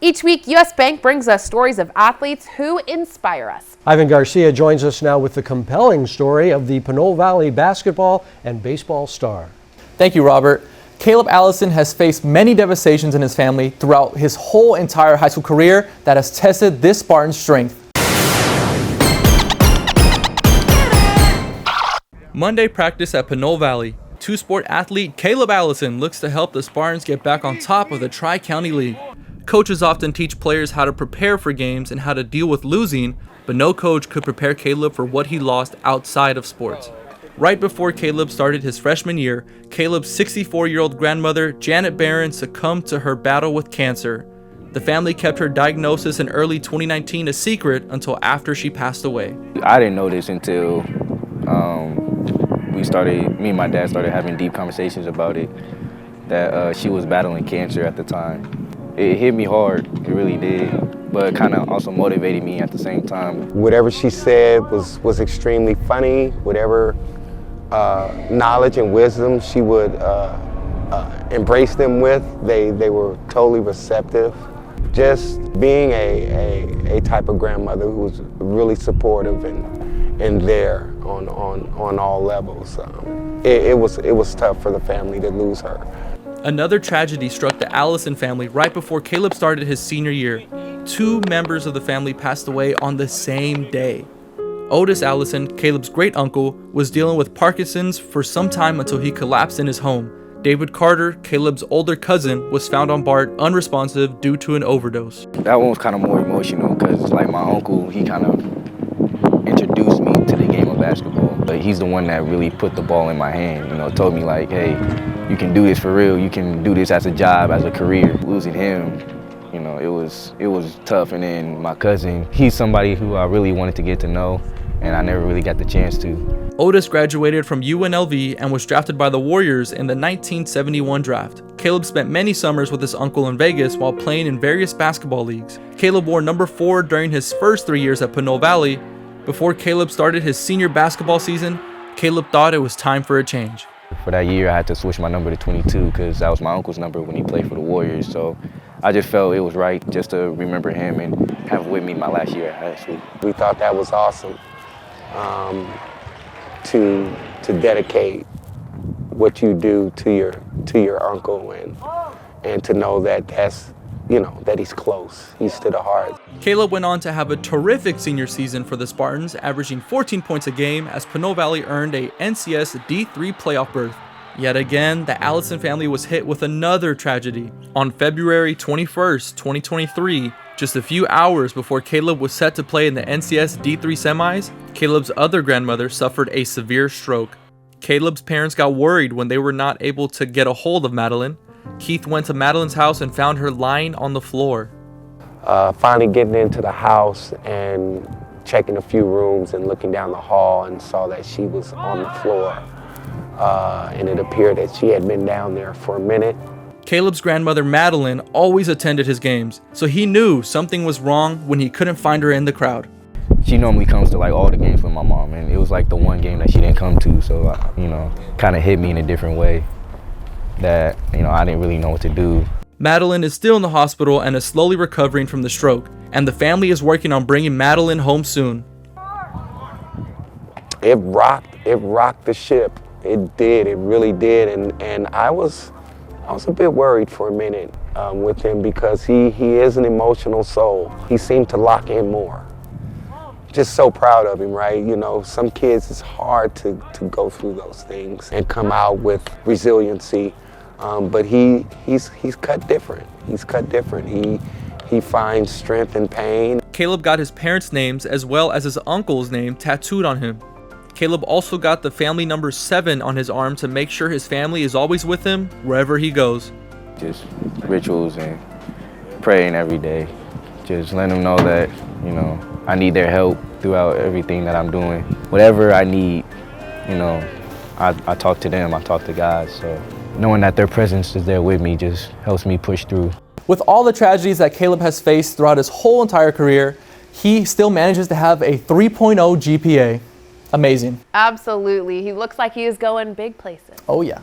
Each week, U.S. Bank brings us stories of athletes who inspire us. Ivan Garcia joins us now with the compelling story of the Pinole Valley basketball and baseball star. Thank you, Robert. Kaleb Allison has faced many devastations in his family throughout his whole entire high school career that has tested this Spartan's strength. Monday practice at Pinole Valley. Two-sport athlete Kaleb Allison looks to help the Spartans get back on top of the Tri-County League. Coaches often teach players how to prepare for games and how to deal with losing, but no coach could prepare Kaleb for what he lost outside of sports. Right before Kaleb started his freshman year, Kaleb's 64-year-old grandmother, Janet Barron, succumbed to her battle with cancer. The family kept her diagnosis in early 2019 a secret until after she passed away. I didn't know this until me and my dad started having deep conversations about it, that she was battling cancer at the time. It hit me hard, it really did, but it kind of also motivated me at the same time. Whatever she said was extremely funny. Whatever knowledge and wisdom she would embrace them with, they were totally receptive. Just being a type of grandmother who was really supportive and there on all levels. It was tough for the family to lose her. Another tragedy struck the Allison family right before Kaleb started his senior year. Two members of the family passed away on the same day. Otis Allison, Kaleb's great uncle, was dealing with Parkinson's for some time until he collapsed in his home. David Carter, Kaleb's older cousin, was found on BART unresponsive due to an overdose. That one was kind of more emotional because like my uncle, he kind of introduced me to the game of basketball. But he's the one that really put the ball in my hand, told me like, hey, you can do this for real. You can do this as a job, as a career. Losing him, it was tough. And then my cousin, he's somebody who I really wanted to get to know, and I never really got the chance to. Otis graduated from UNLV and was drafted by the Warriors in the 1971 draft. Kaleb spent many summers with his uncle in Vegas while playing in various basketball leagues. Kaleb wore number 4 during his first 3 years at Pinole Valley. Before Kaleb started his senior basketball season, Kaleb thought it was time for a change. For that year, I had to switch my number to 22 because that was my uncle's number when he played for the Warriors. So I just felt it was right just to remember him and have him with me my last year at high school. We thought that was awesome to dedicate what you do to your uncle and to know that that he's close. He's to the heart. Kaleb went on to have a terrific senior season for the Spartans, averaging 14 points a game as Pinole Valley earned a NCS D3 playoff berth. Yet again, the Allison family was hit with another tragedy. On February 21st, 2023, just a few hours before Kaleb was set to play in the NCS D3 semis, Kaleb's other grandmother suffered a severe stroke. Kaleb's parents got worried when they were not able to get a hold of Madeline. Keith went to Madeline's house and found her lying on the floor. Finally getting into the house and checking a few rooms and looking down the hall and saw that she was on the floor. And it appeared that she had been down there for a minute. Kaleb's grandmother Madeline always attended his games, so he knew something was wrong when he couldn't find her in the crowd. She normally comes to like all the games with my mom, and it was like the one game that she didn't come to, so kind of hit me in a different way that I didn't really know what to do. Madeline is still in the hospital and is slowly recovering from the stroke, and the family is working on bringing Madeline home soon. It rocked the ship. It did, it really did, and I was a bit worried for a minute with him because he is an emotional soul. He seemed to lock in more. Just so proud of him, right? Some kids, it's hard to go through those things and come out with resiliency, but he's cut different. He's cut different. He finds strength in pain. Kaleb got his parents' names as well as his uncle's name tattooed on him. Kaleb also got the family number 7 on his arm to make sure his family is always with him wherever he goes. Just rituals and praying every day. Just letting them know that, I need their help throughout everything that I'm doing. Whatever I need, I talk to them, I talk to God. So knowing that their presence is there with me just helps me push through. With all the tragedies that Kaleb has faced throughout his whole entire career, he still manages to have a 3.0 GPA. Amazing. Absolutely. He looks like he is going big places. Oh yeah.